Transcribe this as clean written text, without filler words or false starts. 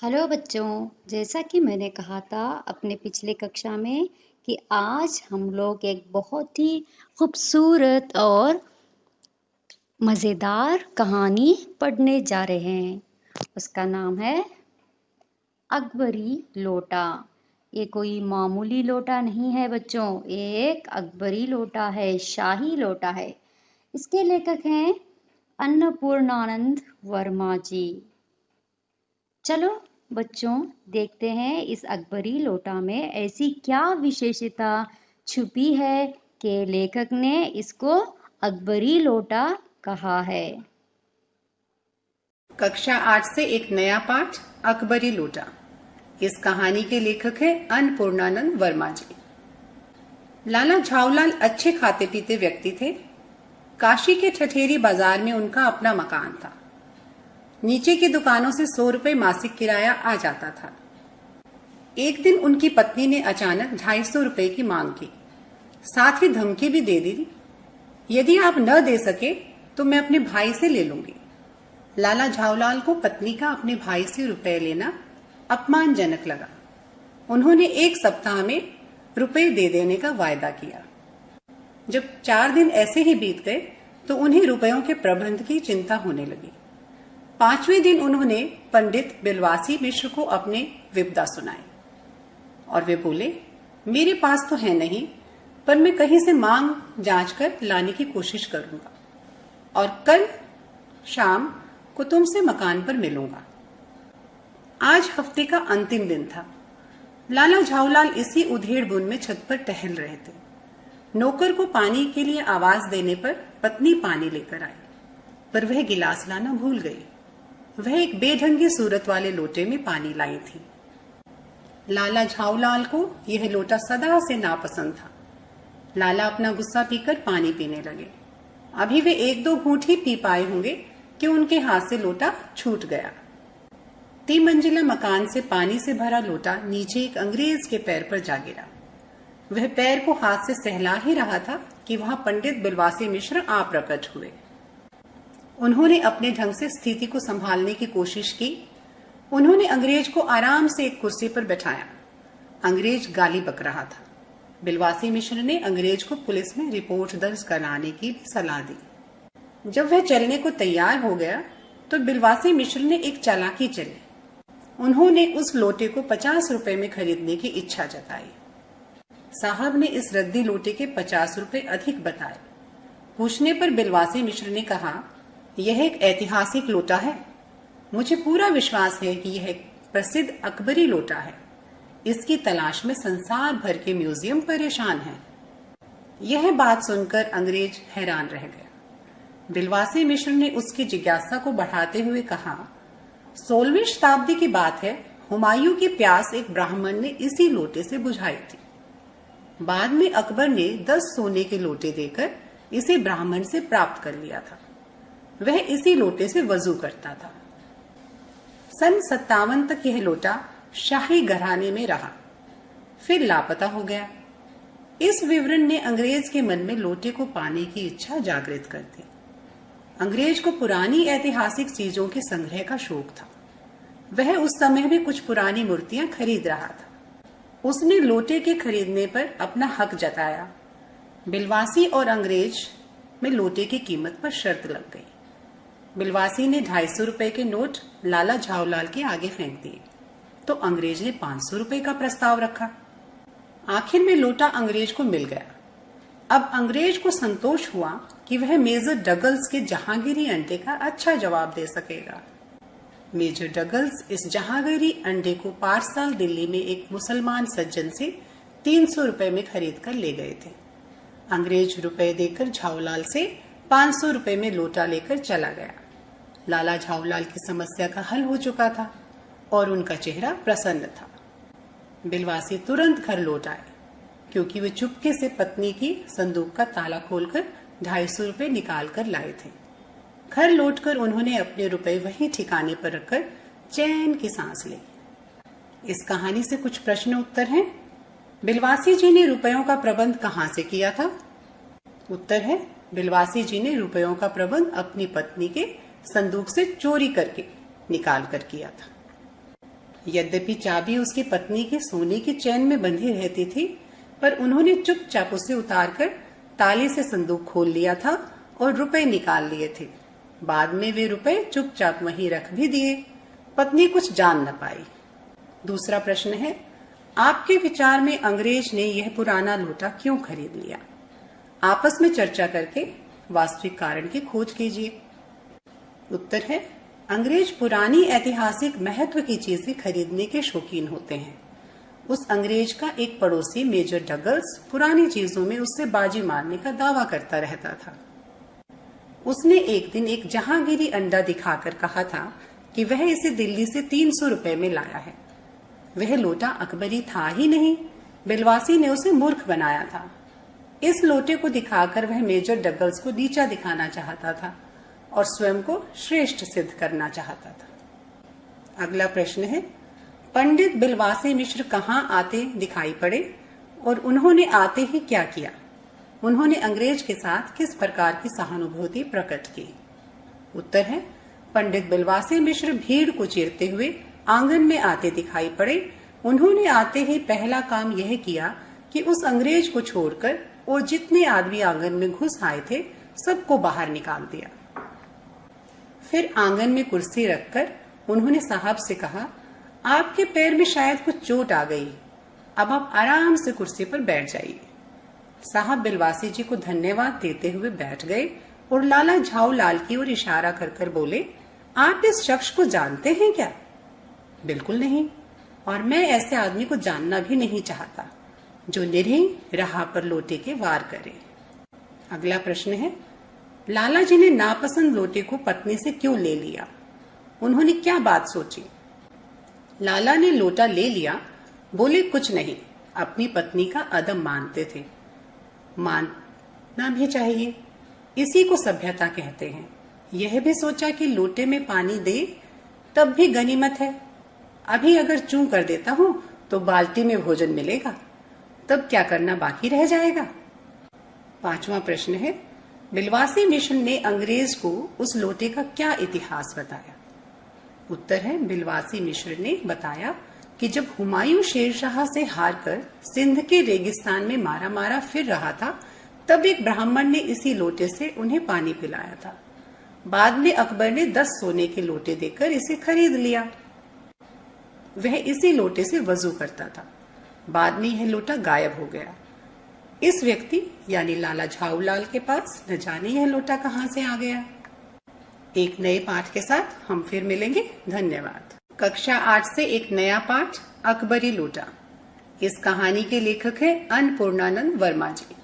Hello बच्चों, जैसा कि मैंने कहा था अपने पिछले कक्षा में कि आज हम लोग एक बहुत ही खूबसूरत और मज़ेदार कहानी पढ़ने जा रहे हैं। उसका नाम है अकबरी लोटा। ये कोई मामूली लोटा नहीं है बच्चों, एक अकबरी लोटा है, शाही लोटा है। इसके लेखक हैं अन्नपूर्णानंद वर्मा जी। चलो बच्चों, देखते हैं इस अकबरी लोटा में ऐसी क्या विशेषता छुपी है कि लेखक ने इसको अकबरी लोटा कहा है। कक्षा 8 से एक नया पाठ अकबरी लोटा। इस कहानी के लेखक हैं अन्नपूर्णानंद वर्मा जी। लाला झाऊलाल अच्छे खाते पीते व्यक्ति थे। काशी के ठठेरी बाजार में उनका अपना मकान था। नीचे की दुकानों से 100 रुपए मासिक किराया आ जाता था। एक दिन उनकी पत्नी ने अचानक 250 रुपए की मांग की, साथ ही धमकी भी दे दी, यदि आप न दे सके तो मैं अपने भाई से ले लूंगी। लाला झाऊलाल को पत्नी का अपने भाई से रुपए लेना अपमानजनक लगा। उन्होंने एक सप्ताह में रुपए दे देने का वायदा किया। जब 4 दिन ऐसे ही बीत गए तो उन्हें रुपयों के प्रबंध की चिंता होने लगी। 5वें दिन उन्होंने पंडित बिलवासी मिश्र को अपने विपदा सुनाए और वे बोले, मेरे पास तो है नहीं, पर मैं कहीं से मांग जांच कर लाने की कोशिश करूंगा और कल शाम को तुमसे मकान पर मिलूंगा। आज हफ्ते का अंतिम दिन था। लाला झाऊलाल इसी उधेड़ बुन में छत पर टहल रहे थे। नौकर को पानी के लिए आवाज देने पर पत्नी पानी लेकर आई, पर वह गिलास लाना भूल गई। वह एक बेढंगी सूरत वाले लोटे में पानी लाई थी। लाला झाऊलाल को यह लोटा सदा से नापसंद था। लाला अपना गुस्सा पीकर पानी पीने लगे। अभी वे 1-2 घूंट ही पी पाए होंगे कि उनके हाथ से लोटा छूट गया। 3 मंजिला मकान से पानी से भरा लोटा नीचे एक अंग्रेज के पैर पर जा गिरा। वह पैर को हाथ से सहला ही रहा था कि वहां पंडित बिलवासी मिश्र आ प्रकट हुए। उन्होंने अपने ढंग से स्थिति को संभालने की कोशिश की। उन्होंने अंग्रेज को आराम से एक कुर्सी पर बैठाया। अंग्रेज गाली बक रहा था। बिलवासी मिश्र ने अंग्रेज को पुलिस में रिपोर्ट दर्ज कराने की भी सलाह दी। जब वह चलने को तैयार हो गया तो बिलवासी मिश्र ने एक चालाकी चली। उन्होंने उस लोटे को 50 रुपए में खरीदने की इच्छा जताई। साहब ने इस रद्दी लोटे के 50 रुपए अधिक बताए। पूछने पर बिलवासी मिश्र ने कहा, यह एक ऐतिहासिक लोटा है। मुझे पूरा विश्वास है कि यह प्रसिद्ध अकबरी लोटा है। इसकी तलाश में संसार भर के म्यूजियम परेशान हैं। यह बात सुनकर अंग्रेज हैरान रह गया। बिलवासी मिश्र ने उसकी जिज्ञासा को बढ़ाते हुए कहा, 16वीं शताब्दी की बात है, हुमायूं की प्यास एक ब्राह्मण ने इसी लोटे से बुझाई थी। बाद में अकबर ने 10 सोने के लोटे देकर इसे ब्राह्मण से प्राप्त कर लिया था। वह इसी लोटे से वजू करता था। सन 57 तक यह लोटा शाही घराने में रहा, फिर लापता हो गया। इस विवरण ने अंग्रेज के मन में लोटे को पाने की इच्छा जागृत कर दी। अंग्रेज को पुरानी ऐतिहासिक चीजों के संग्रह का शौक था। वह उस समय भी कुछ पुरानी मूर्तियां खरीद रहा था। उसने लोटे के खरीदने पर अपना हक जताया। बिलवासी और अंग्रेज में लोटे की कीमत पर शर्त लग गई। बिलवासी ने 250 रुपए के नोट लाला झाऊलाल के आगे फेंक दिए तो अंग्रेज ने 500 रुपए का प्रस्ताव रखा। आखिर में लोटा अंग्रेज को मिल गया। अब अंग्रेज को संतोष हुआ कि वह मेजर डगल्स के जहांगीरी अंडे का अच्छा जवाब दे सकेगा। मेजर डगल्स इस जहांगीरी अंडे को पारसाल दिल्ली में एक मुसलमान सज्जन से 300 रुपए में खरीद कर ले गए थे। अंग्रेज रुपए देकर झाऊलाल से 500 रुपए में लोटा लेकर चला गया। लाला झाऊलाल की समस्या का हल हो चुका था और उनका चेहरा प्रसन्न था। बिलवासी तुरंत घर लौट आए, क्योंकि वे चुपके से पत्नी की संदूक का ताला खोलकर 250 रुपए निकाल कर लाए थे। घर लौटकर उन्होंने अपने रुपए वहीं ठिकाने पर रखकर चैन की सांस ली। इस कहानी से कुछ प्रश्न उत्तर हैं। बिलवासी जी ने रुपयों का प्रबंध कहां से किया था? उत्तर है, बिलवासी जी ने रुपयों का प्रबंध अपनी पत्नी के संदूक से चोरी करके निकाल कर किया था। यद्यपि चाबी उसकी पत्नी के सोने की चैन में बंधी रहती थी, पर उन्होंने चुपचाप उसे उतारकर ताले से संदूक खोल लिया था और रुपए निकाल लिए थे। बाद में वे रुपए चुपचाप वहीं रख भी दिए। पत्नी कुछ जान न पाई। दूसरा प्रश्न है, आपके विचार में अंग्रेज ने यह पुराना लोटा क्यों खरीद लिया? आपस में चर्चा करके वास्तविक कारण की खोज कीजिए। उत्तर है, अंग्रेज पुरानी ऐतिहासिक महत्व की चीजें खरीदने के शौकीन होते हैं। उस अंग्रेज का एक पड़ोसी मेजर डगल्स पुरानी चीजों में उससे बाजी मारने का दावा करता रहता था। उसने एक दिन एक जहांगीरी अंडा दिखाकर कहा था कि वह इसे दिल्ली से 300 रुपए में लाया है। वह लोटा अकबरी था ही नहीं, बिलवासी ने उसे मूर्ख बनाया था। इस लोटे को दिखाकर वह मेजर डगल्स को नीचा दिखाना चाहता था और स्वयं को श्रेष्ठ सिद्ध करना चाहता था। अगला प्रश्न है, पंडित बिलवासी मिश्र कहाँ आते दिखाई पड़े और उन्होंने आते ही क्या किया? उन्होंने अंग्रेज के साथ किस प्रकार की सहानुभूति प्रकट की? उत्तर है, पंडित बिलवासी मिश्र भीड़ को चीरते हुए आंगन में आते दिखाई पड़े। उन्होंने आते ही पहला काम यह किया कि उस अंग्रेज को छोड़कर और जितने आदमी आंगन में घुस आए थे सबको बाहर निकाल दिया। फिर आंगन में कुर्सी रखकर उन्होंने साहब से कहा, आपके पैर में शायद कुछ चोट आ गई, अब आप आराम से कुर्सी पर बैठ जाइए। साहब बिलवासी जी को धन्यवाद देते हुए बैठ गए और लाला झाऊलाल की ओर इशारा कर कर बोले, आप इस शख्स को जानते हैं क्या? बिल्कुल नहीं, और मैं ऐसे आदमी को जानना भी नहीं चाहता जो निरीह राह पर लोटे के वार करे। अगला प्रश्न है, लाला जी ने नापसंद लोटे को पत्नी से क्यों ले लिया? उन्होंने क्या बात सोची? लाला ने लोटा ले लिया, बोले कुछ नहीं, अपनी पत्नी का अदब मानते थे। मानना भी चाहिए, इसी को सभ्यता कहते हैं। यह भी सोचा कि लोटे में पानी दे तब भी गनीमत है। अभी अगर चूं कर देता हूं तो बाल्टी में भोजन मिलेगा, तब क्या करना बाकी रह जाएगा। पांचवा प्रश्न है, बिलवासी मिश्र ने अंग्रेज को उस लोटे का क्या इतिहास बताया? उत्तर है, बिलवासी मिश्र ने बताया कि जब हुमायूं शेरशाह से हारकर सिंध के रेगिस्तान में मारा मारा फिर रहा था, तब एक ब्राह्मण ने इसी लोटे से उन्हें पानी पिलाया था। बाद में अकबर ने 10 सोने के लोटे देकर इसे खरीद लिया। वह इसी लोटे से वजू करता था। बाद में यह लोटा गायब हो गया। इस व्यक्ति यानी लाला झाऊलाल के पास न जाने यह लोटा कहां से आ गया। एक नए पाठ के साथ हम फिर मिलेंगे। धन्यवाद। कक्षा 8 से एक नया पाठ, अकबरी लोटा। इस कहानी के लेखक हैं अन्नपूर्णानंद वर्मा जी।